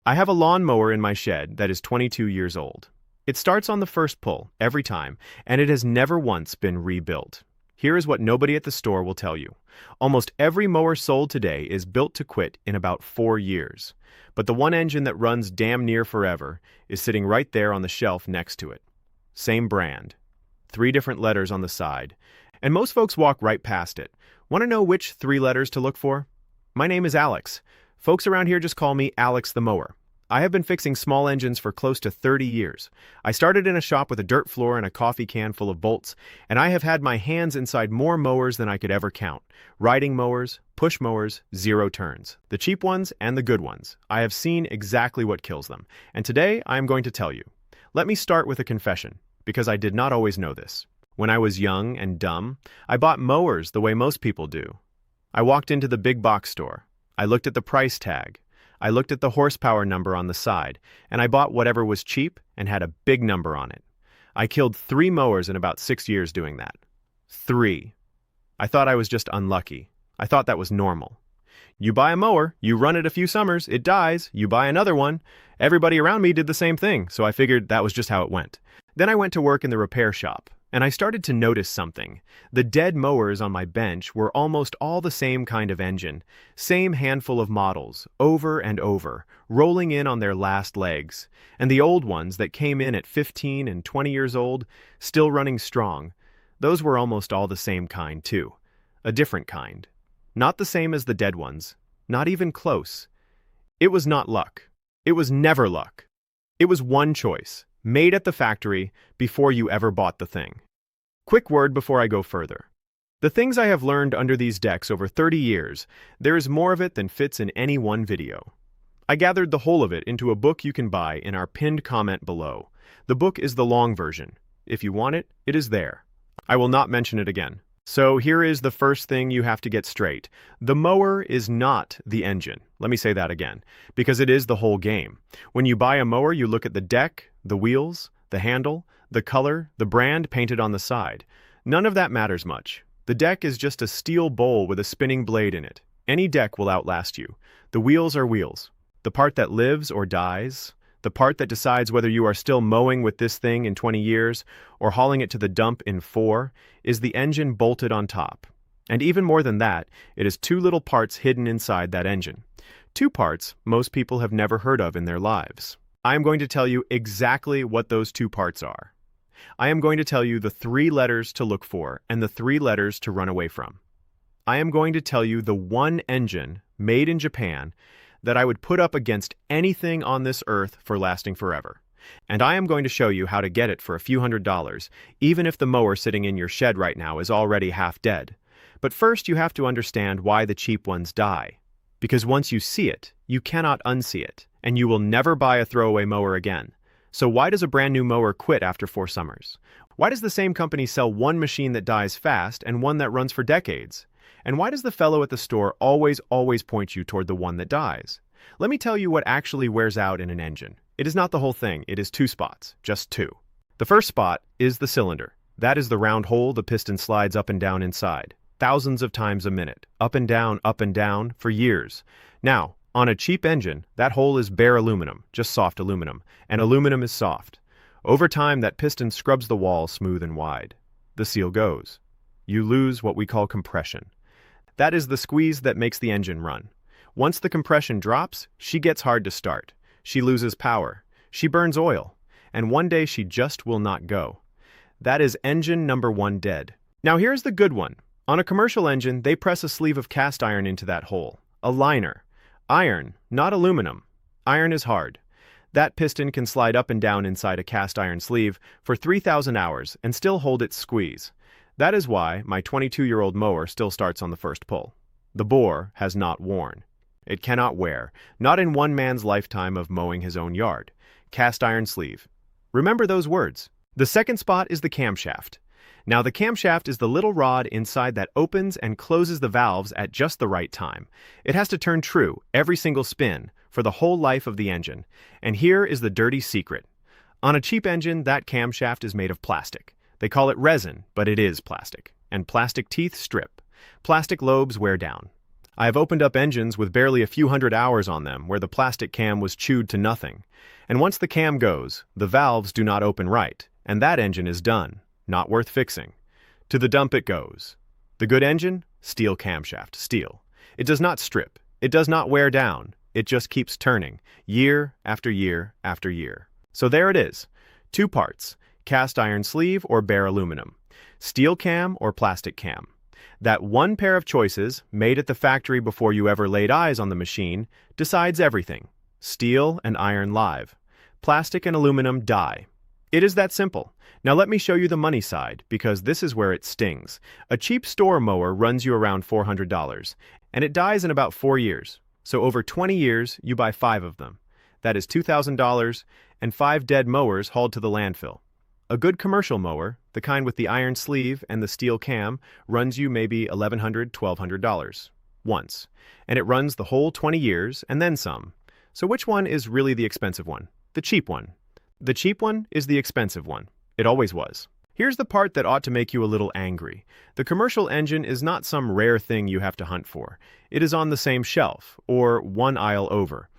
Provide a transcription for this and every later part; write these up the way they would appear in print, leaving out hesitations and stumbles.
I have a lawn mower in my shed that is 22 years old. It starts on the first pull, every time, and it has never once been rebuilt. Here is what nobody at the store will tell you. Almost every mower sold today is built to quit in about 4 years. But the one engine that runs damn near forever is sitting right there on the shelf next to it. Same brand. 3 different letters on the side. And most folks walk right past it. Want to know which 3 letters to look for? My name is Alex. Folks around here just call me Alex the Mower. I have been fixing small engines for close to 30 years. I started in a shop with a dirt floor and a coffee can full of bolts, and I have had my hands inside more mowers than I could ever count. Riding mowers, push mowers, zero turns. The cheap ones and the good ones. I have seen exactly what kills them, and today I am going to tell you. Let me start with a confession, because I did not always know this. When I was young and dumb, I bought mowers the way most people do. I walked into the big box store. I looked at the price tag. I looked at the horsepower number on the side, and I bought whatever was cheap and had a big number on it. I killed 3 mowers in about 6 years doing that. 3. I thought I was just unlucky. I thought that was normal. You buy a mower, you run it a few summers, it dies, you buy another one. Everybody around me did the same thing, so I figured that was just how it went. Then I went to work in the repair shop, and I started to notice something. The dead mowers on my bench were almost all the same kind of engine, same handful of models, over and over, rolling in on their last legs. And the old ones that came in at 15 and 20 years old, still running strong, those were almost all the same kind too. A different kind. Not the same as the dead ones. Not even close. It was not luck. It was never luck. It was one choice. Made at the factory before you ever bought the thing. Quick word before I go further. The things I have learned under these decks over 30 years, there is more of it than fits in any one video. I gathered the whole of it into a book you can buy in our pinned comment below. The book is the long version. If you want it, it is there. I will not mention it again. So here is the first thing you have to get straight. The mower is not the engine. Let me say that again, because it is the whole game. When you buy a mower, you look at the deck, the wheels, the handle, the color, the brand painted on the side. None of that matters much. The deck is just a steel bowl with a spinning blade in it. Any deck will outlast you. The wheels are wheels. The part that lives or dies, the part that decides whether you are still mowing with this thing in 20 years or hauling it to the dump in 4, is the engine bolted on top. And even more than that, it is 2 little parts hidden inside that engine. 2 parts most people have never heard of in their lives. I am going to tell you exactly what those 2 parts are. I am going to tell you the 3 letters to look for and the 3 letters to run away from. I am going to tell you the one engine made in Japan that I would put up against anything on this earth for lasting forever. And I am going to show you how to get it for a few $100s, even if the mower sitting in your shed right now is already half dead. But first you have to understand why the cheap ones die. Because once you see it, you cannot unsee it, and you will never buy a throwaway mower again. So why does a brand new mower quit after 4 summers? Why does the same company sell one machine that dies fast and one that runs for decades? And why does the fellow at the store always point you toward the one that dies? Let me tell you what actually wears out in an engine. It is not the whole thing, it is 2 spots, just 2. The first spot is the cylinder. That is the round hole the piston slides up and down inside. Thousands of times a minute, up and down, for years. Now, on a cheap engine, that hole is bare aluminum, just soft aluminum, and aluminum is soft. Over time, that piston scrubs the wall smooth and wide. The seal goes. You lose what we call compression. That is the squeeze that makes the engine run. Once the compression drops, she gets hard to start. She loses power. She burns oil. And one day she just will not go. That is engine number 1 dead. Now here's the good one. On a commercial engine, they press a sleeve of cast iron into that hole. A liner. Iron, not aluminum. Iron is hard. That piston can slide up and down inside a cast iron sleeve for 3,000 hours and still hold its squeeze. That is why my 22-year-old mower still starts on the first pull. The bore has not worn. It cannot wear, not in one man's lifetime of mowing his own yard. Cast iron sleeve. Remember those words. The second spot is the camshaft. Now the camshaft is the little rod inside that opens and closes the valves at just the right time. It has to turn true every single spin for the whole life of the engine. And here is the dirty secret. On a cheap engine, that camshaft is made of plastic. They call it resin, but it is plastic. And plastic teeth strip. Plastic lobes wear down. I have opened up engines with barely a few hundred hours on them where the plastic cam was chewed to nothing. And once the cam goes, the valves do not open right, and that engine is done, not worth fixing. To the dump it goes. The good engine? Steel camshaft, steel. It does not strip. It does not wear down. It just keeps turning, year after year after year. So there it is. 2 parts, cast iron sleeve or bare aluminum, steel cam or plastic cam. That one pair of choices, made at the factory before you ever laid eyes on the machine, decides everything. Steel and iron live. Plastic and aluminum die. It is that simple. Now let me show you the money side, because this is where it stings. A cheap store mower runs you around $400, and it dies in about 4 years. So over 20 years, you buy 5 of them. That is $2,000 and 5 dead mowers hauled to the landfill. A good commercial mower, the kind with the iron sleeve and the steel cam, runs you maybe $1,100, $1,200 once. And it runs the whole 20 years and then some. So which one is really the expensive one? The cheap one. The cheap one is the expensive one. It always was. Here's the part that ought to make you a little angry. The commercial engine is not some rare thing you have to hunt for. It is on the same shelf, or one aisle over.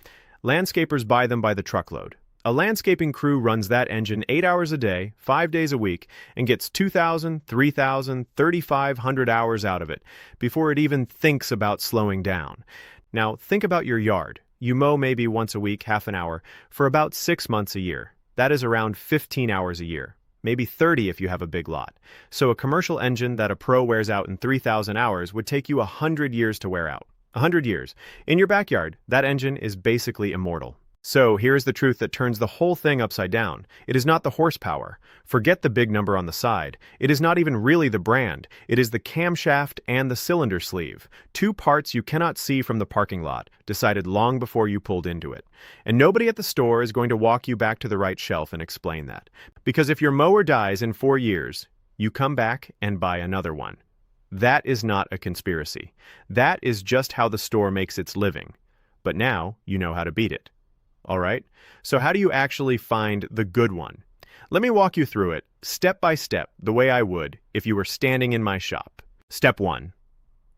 Landscapers buy them by the truckload. A landscaping crew runs that engine 8 hours a day, 5 days a week, and gets 2,000, 3,000, 3,500 hours out of it before it even thinks about slowing down. Now, think about your yard. You mow maybe once a week, half an hour, for about 6 months a year. That is around 15 hours a year. Maybe 30 if you have a big lot. So a commercial engine that a pro wears out in 3,000 hours would take you 100 years to wear out. 100 years. In your backyard, that engine is basically immortal. So here's the truth that turns the whole thing upside down. It is not the horsepower. Forget the big number on the side. It is not even really the brand. It is the camshaft and the cylinder sleeve. 2 parts you cannot see from the parking lot, decided long before you pulled into it. And nobody at the store is going to walk you back to the right shelf and explain that. Because if your mower dies in 4 years, you come back and buy another one. That is not a conspiracy. That is just how the store makes its living. But now you know how to beat it. All right, so how do you actually find the good one? Let me walk you through it, step by step, the way I would if you were standing in my shop. Step 1.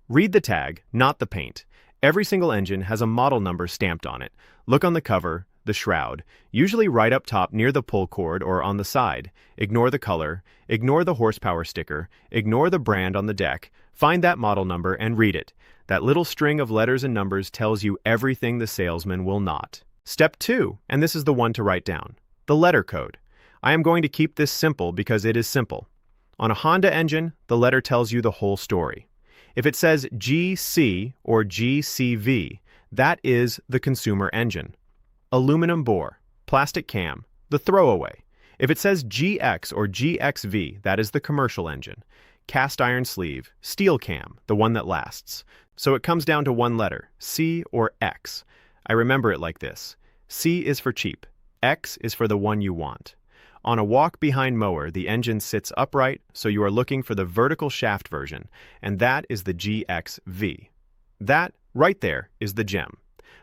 Read the tag, not the paint. Every single engine has a model number stamped on it. Look on the cover, the shroud, usually right up top near the pull cord or on the side. Ignore the color, ignore the horsepower sticker, ignore the brand on the deck. Find that model number and read it. That little string of letters and numbers tells you everything the salesman will not. Step 2, and this is the one to write down, the letter code. I am going to keep this simple because it is simple. On a Honda engine, the letter tells you the whole story. If it says GC or GCV, that is the consumer engine. Aluminum bore, plastic cam, the throwaway. If it says GX or GXV, that is the commercial engine. Cast iron sleeve, steel cam, the one that lasts. So it comes down to one letter, C or X. I remember it like this. C is for cheap. X is for the one you want. On a walk-behind mower, the engine sits upright, so you are looking for the vertical shaft version, and that is the GXV. That, right there, is the gem.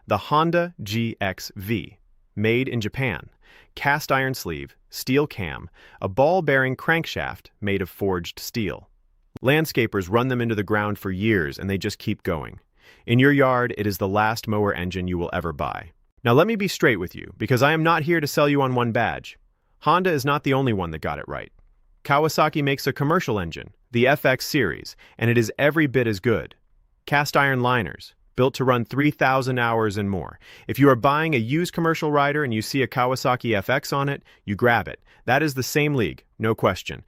The Honda GXV. Made in Japan. Cast iron sleeve, steel cam, a ball-bearing crankshaft made of forged steel. Landscapers run them into the ground for years, and they just keep going. In your yard, it is the last mower engine you will ever buy. Now let me be straight with you, because I am not here to sell you on one badge. Honda is not the only one that got it right. Kawasaki makes a commercial engine, the FX series, and it is every bit as good. Cast iron liners, built to run 3,000 hours and more. If you are buying a used commercial rider and you see a Kawasaki FX on it, you grab it. That is the same league, no question.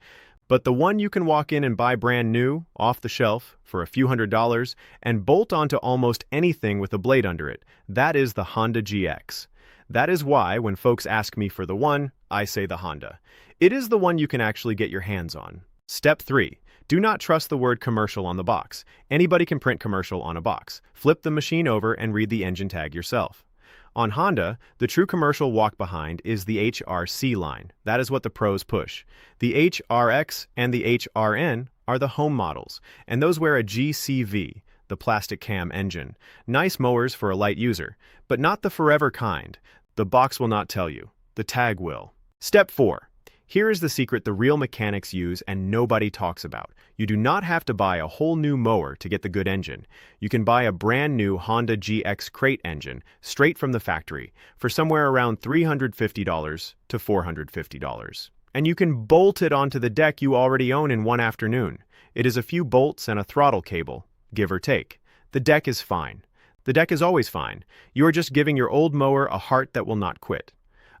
But the one you can walk in and buy brand new, off the shelf, for a few $100s, and bolt onto almost anything with a blade under it, that is the Honda GX. That is why, when folks ask me for the one, I say the Honda. It is the one you can actually get your hands on. Step 3. Do not trust the word commercial on the box. Anybody can print commercial on a box. Flip the machine over and read the engine tag yourself. On Honda, the true commercial walk-behind is the HRC line. That is what the pros push. The HRX and the HRN are the home models, and those wear a GCV, the plastic cam engine. Nice mowers for a light user, but not the forever kind. The box will not tell you. The tag will. Step 4. Here is the secret the real mechanics use and nobody talks about. You do not have to buy a whole new mower to get the good engine. You can buy a brand new Honda GX crate engine straight from the factory for somewhere around $350 to $450. And you can bolt it onto the deck you already own in one afternoon. It is a few bolts and a throttle cable, give or take. The deck is fine. The deck is always fine. You are just giving your old mower a heart that will not quit.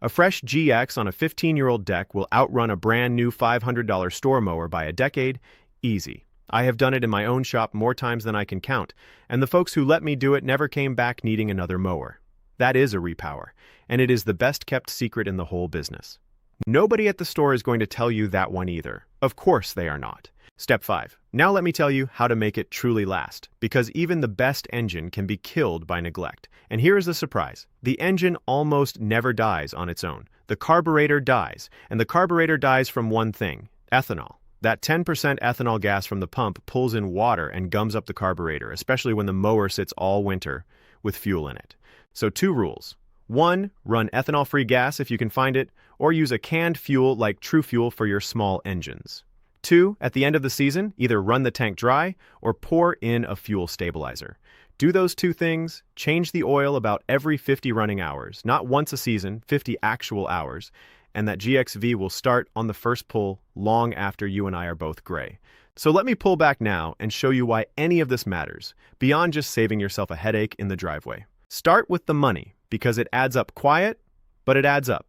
A fresh GX on a 15-year-old deck will outrun a brand new $500 store mower by a decade, easy. I have done it in my own shop more times than I can count, and the folks who let me do it never came back needing another mower. That is a repower, and it is the best-kept secret in the whole business. Nobody at the store is going to tell you that one either. Of course they are not. Step 5. Now let me tell you how to make it truly last, because even the best engine can be killed by neglect. And here is the surprise. The engine almost never dies on its own. The carburetor dies, and the carburetor dies from one thing, ethanol. That 10% ethanol gas from the pump pulls in water and gums up the carburetor, especially when the mower sits all winter with fuel in it. So 2 rules. 1. Run ethanol-free gas if you can find it, or use a canned fuel like True Fuel for your small engines. 2. At the end of the season, either run the tank dry or pour in a fuel stabilizer. Do those 2 things, change the oil about every 50 running hours, not once a season, 50 actual hours, and that GXV will start on the first pull long after you and I are both gray. So let me pull back now and show you why any of this matters, beyond just saving yourself a headache in the driveway. Start with the money, because it adds up quiet, but it adds up.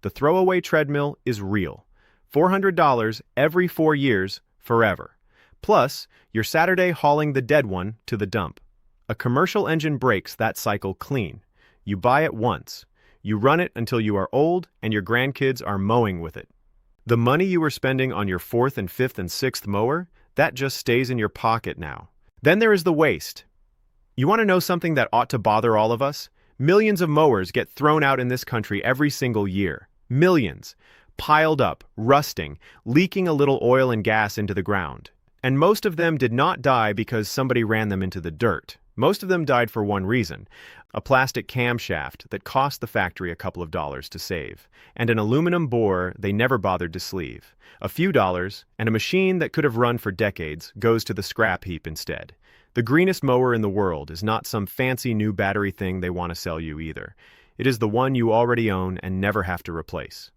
The throwaway treadmill is real. $400 every 4 years, forever. Plus, your Saturday hauling the dead one to the dump. A commercial engine breaks that cycle clean. You buy it once. You run it until you are old and your grandkids are mowing with it. The money you were spending on your 4th and 5th and 6th mower, that just stays in your pocket now. Then there is the waste. You want to know something that ought to bother all of us? Millions of mowers get thrown out in this country every single year. Millions. Piled up, rusting, leaking a little oil and gas into the ground. And most of them did not die because somebody ran them into the dirt. Most of them died for one reason, a plastic camshaft that cost the factory a couple of dollars to save, and an aluminum bore they never bothered to sleeve. A few dollars, and a machine that could have run for decades goes to the scrap heap instead. The greenest mower in the world is not some fancy new battery thing they want to sell you either. It is the one you already own and never have to replace.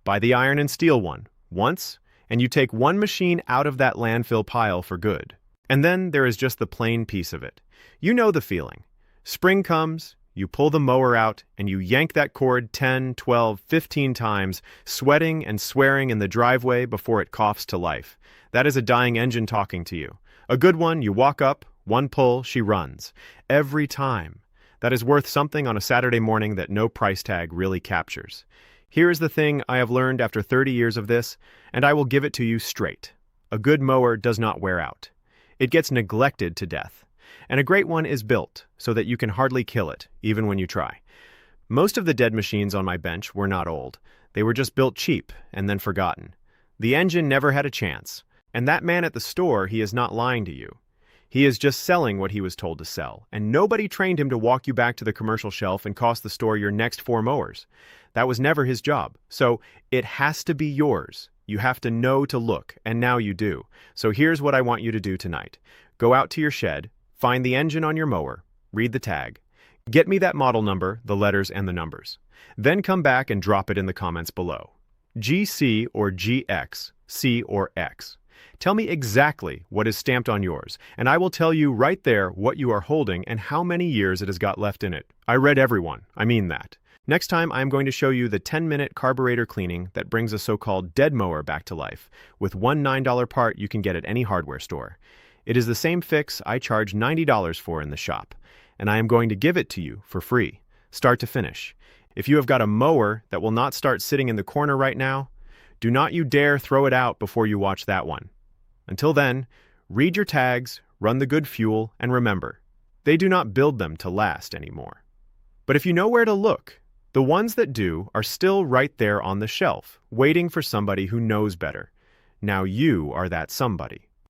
Buy the iron and steel one, once, and you take one machine out of that landfill pile for good. And then there is just the plain piece of it. You know the feeling. Spring comes, you pull the mower out, and you yank that cord 10, 12, 15 times, sweating and swearing in the driveway before it coughs to life. That is a dying engine talking to you. A good one, you walk up, one pull, she runs. Every time. That is worth something on a Saturday morning that no price tag really captures. Here is the thing I have learned after 30 years of this, and I will give it to you straight. A good mower does not wear out. It gets neglected to death. And a great one is built so that you can hardly kill it, even when you try. Most of the dead machines on my bench were not old. They were just built cheap and then forgotten. The engine never had a chance. And that man at the store, he is not lying to you. He is just selling what he was told to sell, and nobody trained him to walk you back to the commercial shelf and cost the store your next 4 mowers. That was never his job. So it has to be yours. You have to know to look, and now you do. So here's what I want you to do tonight. Go out to your shed, find the engine on your mower, read the tag. Get me that model number, the letters and the numbers. Then come back and drop it in the comments below. GC or GX, C or X. Tell me exactly what is stamped on yours, and I will tell you right there what you are holding and how many years it has got left in it. I read every one. I mean that. Next time, I am going to show you the 10-minute carburetor cleaning that brings a so-called dead mower back to life, with one $9 part you can get at any hardware store. It is the same fix I charge $90 for in the shop, and I am going to give it to you for free, start to finish. If you have got a mower that will not start sitting in the corner right now, do not you dare throw it out before you watch that one. Until then, read your tags, run the good fuel, and remember, they do not build them to last anymore. But if you know where to look, the ones that do are still right there on the shelf, waiting for somebody who knows better. Now you are that somebody.